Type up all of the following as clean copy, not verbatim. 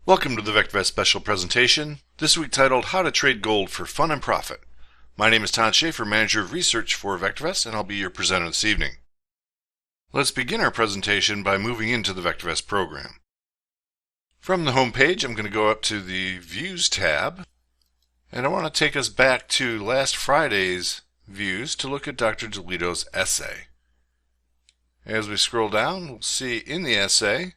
Welcome to the VectorVest special presentation, this week titled How to Trade Gold for Fun and Profit. My name is Todd Shaffer, Manager of Research for VectorVest, and I'll be your presenter this evening. Let's begin our presentation by moving into the VectorVest program. From the home page, I'm going to go up to the Views tab, and I want to take us back to last Friday's views to look at Dr. DiLiddo's essay. As we scroll down, we'll see in the essay,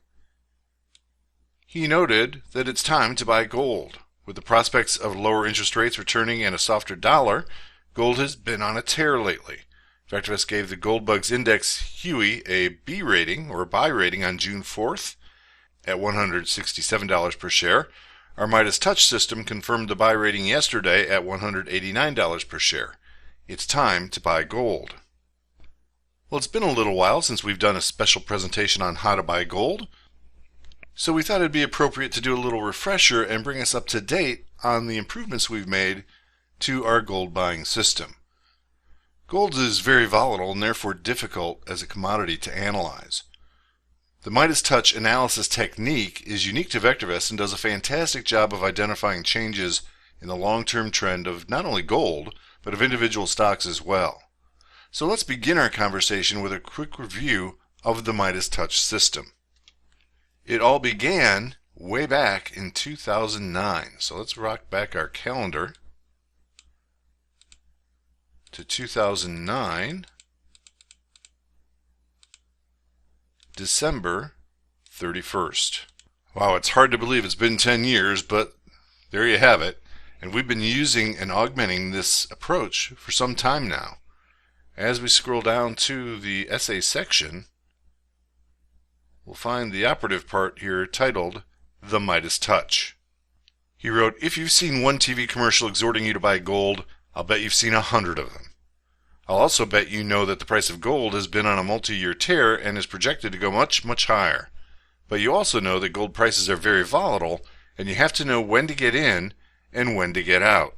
he noted that it's time to buy gold. With the prospects of lower interest rates returning and a softer dollar, gold has been on a tear lately. VectorVest gave the Gold Bugs Index Huey a B rating or a buy rating on June 4th at $167 per share. Our Midas Touch system confirmed the buy rating yesterday at $189 per share. It's time to buy gold. Well, it's been a little while since we've done a special presentation on how to buy gold. So we thought it'd be appropriate to do a little refresher and bring us up to date on the improvements we've made to our gold buying system. Gold is very volatile and therefore difficult as a commodity to analyze. The Midas Touch analysis technique is unique to VectorVest and does a fantastic job of identifying changes in the long-term trend of not only gold, but of individual stocks as well. So let's begin our conversation with a quick review of the Midas Touch system. It all began way back in 2009. So let's rock back our calendar to 2009, December 31st. Wow, it's hard to believe it's been 10 years, but there you have it. And we've been using and augmenting this approach for some time now. As we scroll down to the essay section, we'll find the operative part here titled The Midas Touch. He wrote, "If you've seen one TV commercial exhorting you to buy gold, I'll bet you've seen 100 of them. I'll also bet you know that the price of gold has been on a multi-year tear and is projected to go much, much higher. But you also know that gold prices are very volatile and you have to know when to get in and when to get out."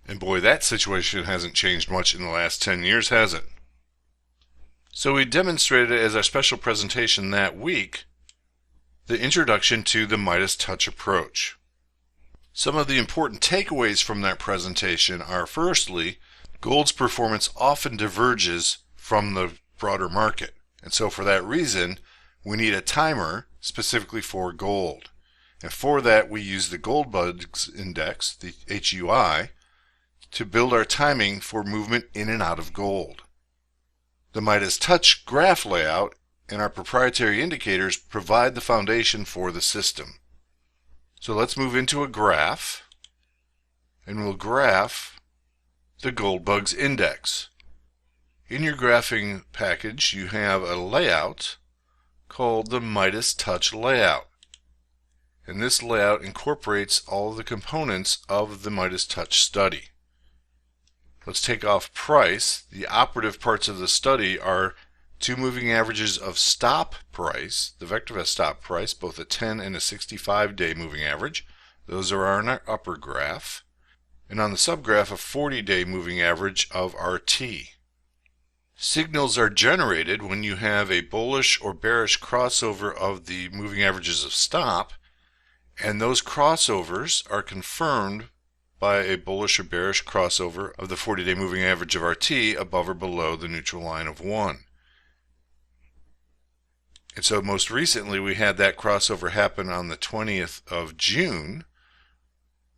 And boy, that situation hasn't changed much in the last 10 years, has it? So we demonstrated as our special presentation that week the introduction to the Midas Touch approach. Some of the important takeaways from that presentation are, firstly, gold's performance often diverges from the broader market. And so for that reason, we need a timer specifically for gold. And for that, we use the Gold Bugs Index, the HUI, to build our timing for movement in and out of gold. The Midas Touch graph layout and our proprietary indicators provide the foundation for the system. So let's move into a graph, and we'll graph the Gold Bugs Index. In your graphing package, you have a layout called the Midas Touch layout. And this layout incorporates all of the components of the Midas Touch study. Let's take off price. The operative parts of the study are two moving averages of stop price, the VectorVest stop price, both a 10 and a 65-day moving average. Those are on our upper graph. And on the subgraph, a 40-day moving average of RT. Signals are generated when you have a bullish or bearish crossover of the moving averages of stop, and those crossovers are confirmed by a bullish or bearish crossover of the 40-day moving average of RT above or below the neutral line of 1. And so most recently we had that crossover happen on the 20th of June.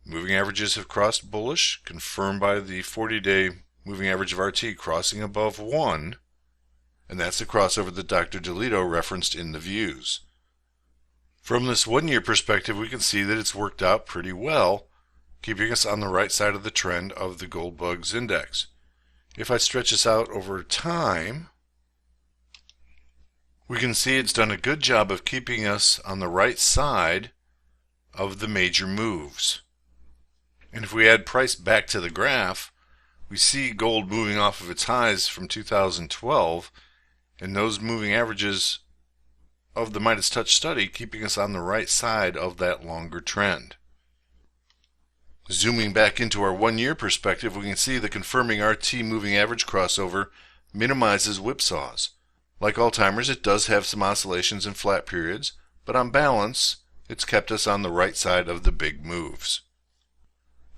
Moving averages have crossed bullish, confirmed by the 40-day moving average of RT crossing above 1, and that's the crossover that Dr. DiLiddo referenced in the views. From this one-year perspective, we can see that it's worked out pretty well, keeping us on the right side of the trend of the Gold Bugs Index. If I stretch this out over time, we can see it's done a good job of keeping us on the right side of the major moves. And if we add price back to the graph, we see gold moving off of its highs from 2012, and those moving averages of the Midas Touch study keeping us on the right side of that longer trend. Zooming back into our one-year perspective, we can see the confirming RT moving average crossover minimizes whipsaws. Like all timers, it does have some oscillations and flat periods, but on balance, It's kept us on the right side of the big moves.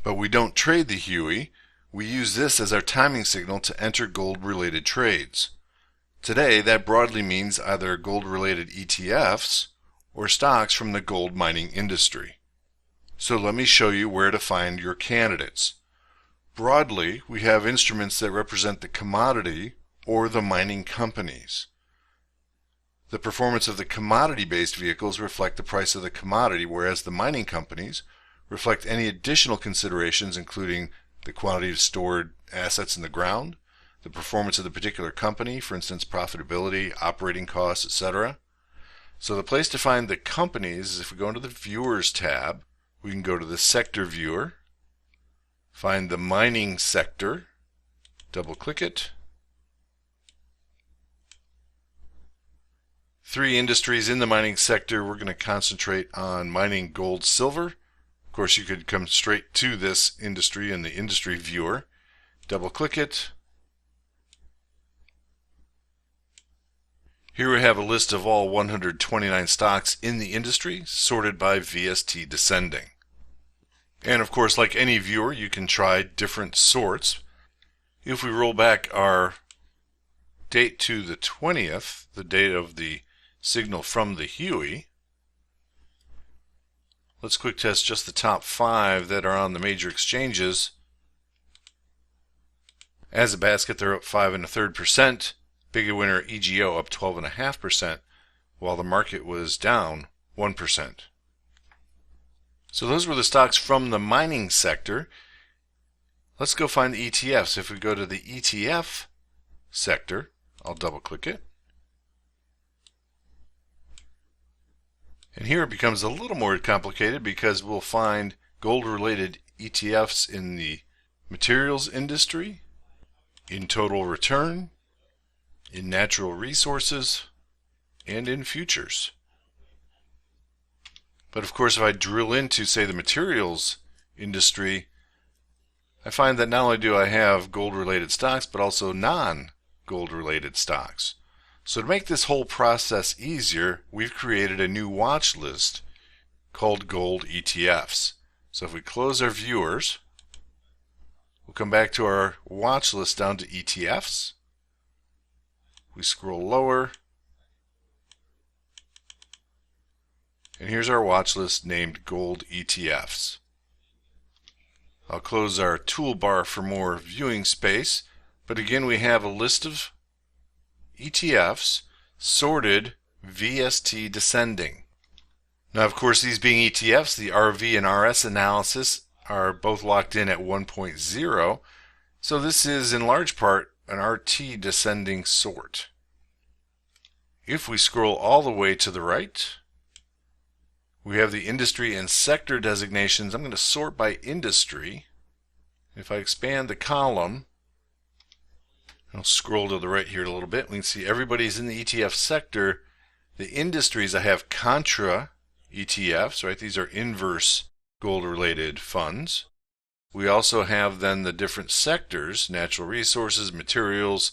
But we don't trade the Huey. We use this as our timing signal to enter gold-related trades. Today, that broadly means either gold-related ETFs or stocks from the gold mining industry. So let me show you where to find your candidates. Broadly, we have instruments that represent the commodity or the mining companies. The performance of the commodity-based vehicles reflect the price of the commodity, whereas the mining companies reflect any additional considerations, including the quantity of stored assets in the ground, the performance of the particular company, for instance, profitability, operating costs, etc. So the place to find the companies is if we go into the Viewers tab, we can go to the Sector Viewer, find the mining sector, double-click it. 3 industries in the mining sector. We're going to concentrate on mining gold, silver. Of course, you could come straight to this industry in the Industry Viewer. Double-click it. Here we have a list of all 129 stocks in the industry, sorted by VST descending. And of course, like any viewer, you can try different sorts. If we roll back our date to the 20th, the date of the signal from the Huey, let's quick test just the top 5 that are on the major exchanges. As a basket, they're up 5 1/3%. Big winner EGO up 12.5%, while the market was down 1%. So those were the stocks from the mining sector. Let's go find the ETFs. If we go to the ETF sector, I'll double click it. And here it becomes a little more complicated because we'll find gold-related ETFs in the materials industry, in total return, in natural resources, and in futures. But of course, if I drill into, say, the materials industry, I find that not only do I have gold-related stocks, but also non-gold-related stocks. So to make this whole process easier, we've created a new watch list called Gold ETFs. So if we close our viewers, we'll come back to our watch list down to ETFs. We scroll lower, and here's our watch list named Gold ETFs. I'll close our toolbar for more viewing space, but again we have a list of ETFs sorted VST descending. Now of course, these being ETFs, the RV and RS analysis are both locked in at 1.0, so this is in large part an RT descending sort. If we scroll all the way to the right, we have the industry and sector designations. I'm going to sort by industry. If I expand the column, I'll scroll to the right here a little bit. We can see everybody's in the ETF sector. The industries, I have contra ETFs, right? These are inverse gold-related funds. We also have then the different sectors: natural resources, materials,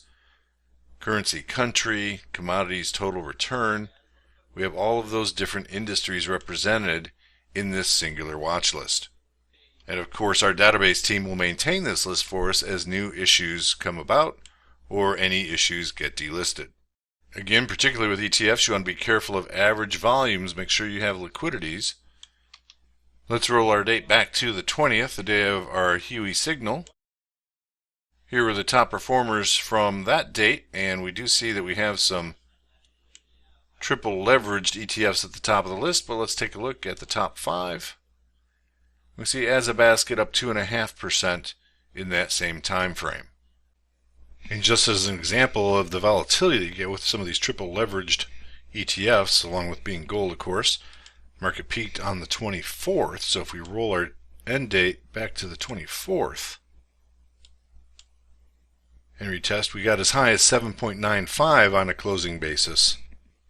currency, country, commodities, total return. We have all of those different industries represented in this singular watch list. And of course, our database team will maintain this list for us as new issues come about or any issues get delisted. Again, particularly with ETFs, you want to be careful of average volumes. Make sure you have liquidities. Let's roll our date back to the 20th, the day of our Huey signal. Here are the top performers from that date, and we do see that we have some triple leveraged ETFs at the top of the list, but let's take a look at the top 5. We see as a basket up 2.5% in that same time frame. And just as an example of the volatility that you get with some of these triple leveraged ETFs, along with being gold, of course, market peaked on the 24th. So if we roll our end date back to the 24th and retest, we got as high as 7.95 on a closing basis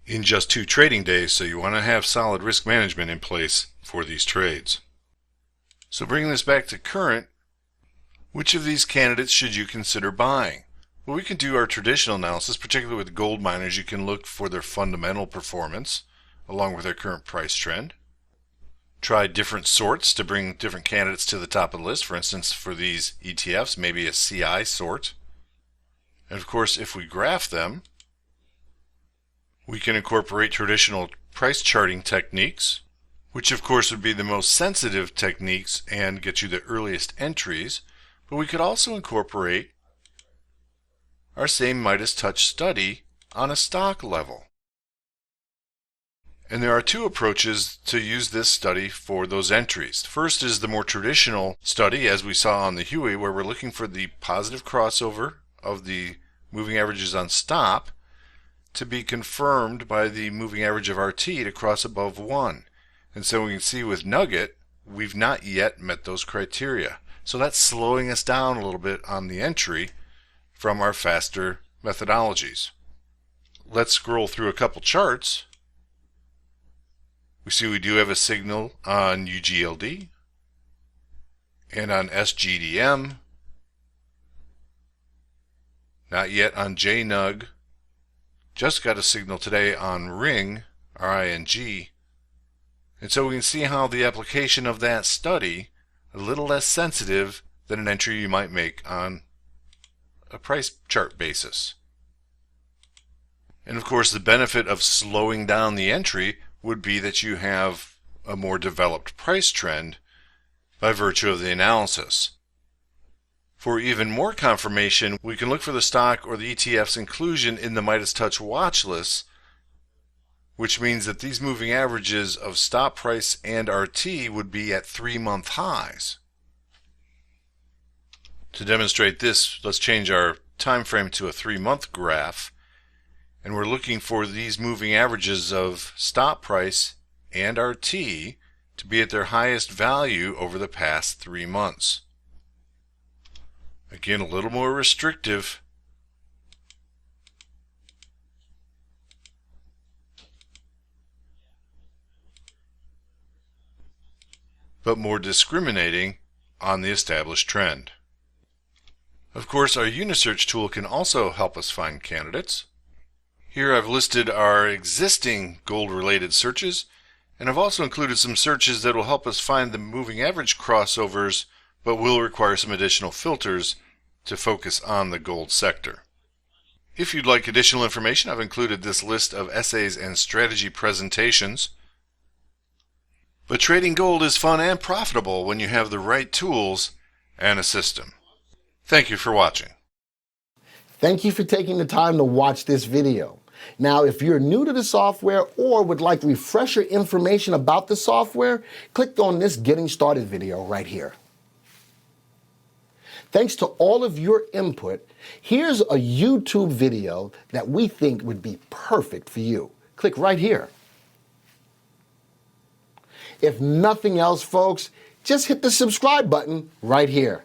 in just 2 trading days. So you want to have solid risk management in place for these trades. So bringing this back to current, which of these candidates should you consider buying? Well, we can do our traditional analysis, particularly with gold miners. You can look for their fundamental performance along with their current price trend. try different sorts to bring different candidates to the top of the list. For instance, for these ETFs, maybe a CI sort. And of course, if we graph them, we can incorporate traditional price charting techniques, which of course would be the most sensitive techniques and get you the earliest entries. But we could also incorporate our same Midas Touch study on a stock level. And there are two approaches to use this study for those entries. First is the more traditional study, as we saw on the Huey, where we're looking for the positive crossover of the moving averages on stop to be confirmed by the moving average of RT to cross above 1. And so we can see with Nugget, we've not yet met those criteria. So that's slowing us down a little bit on the entry from our faster methodologies. Let's scroll through a couple charts. We see we do have a signal on UGLD and on SGDM, not yet on JNUG. Just got a signal today on Ring, RING. And so we can see how the application of that study a little less sensitive than an entry you might make on a price chart basis. And of course, the benefit of slowing down the entry would be that you have a more developed price trend by virtue of the analysis. For even more confirmation, we can look for the stock or the ETF's inclusion in the Midas Touch watch list, which means that these moving averages of stop price and RT would be at 3-month highs. To demonstrate this, let's change our time frame to a 3-month graph, and we're looking for these moving averages of stop price and RT to be at their highest value over the past 3 months. Again, a little more restrictive, but more discriminating on the established trend. Of course, our Unisearch tool can also help us find candidates. Here I've listed our existing gold-related searches, and I've also included some searches that will help us find the moving average crossovers, but will require some additional filters to focus on the gold sector. If you'd like additional information, I've included this list of essays and strategy presentations. But trading gold is fun and profitable when you have the right tools and a system. Thank you for watching. Thank you for taking the time to watch this video. Now, if you're new to the software or would like refresher information about the software, click on this Getting Started video right here. Thanks to all of your input, here's a YouTube video that we think would be perfect for you. Click right here. If nothing else, folks, just hit the subscribe button right here.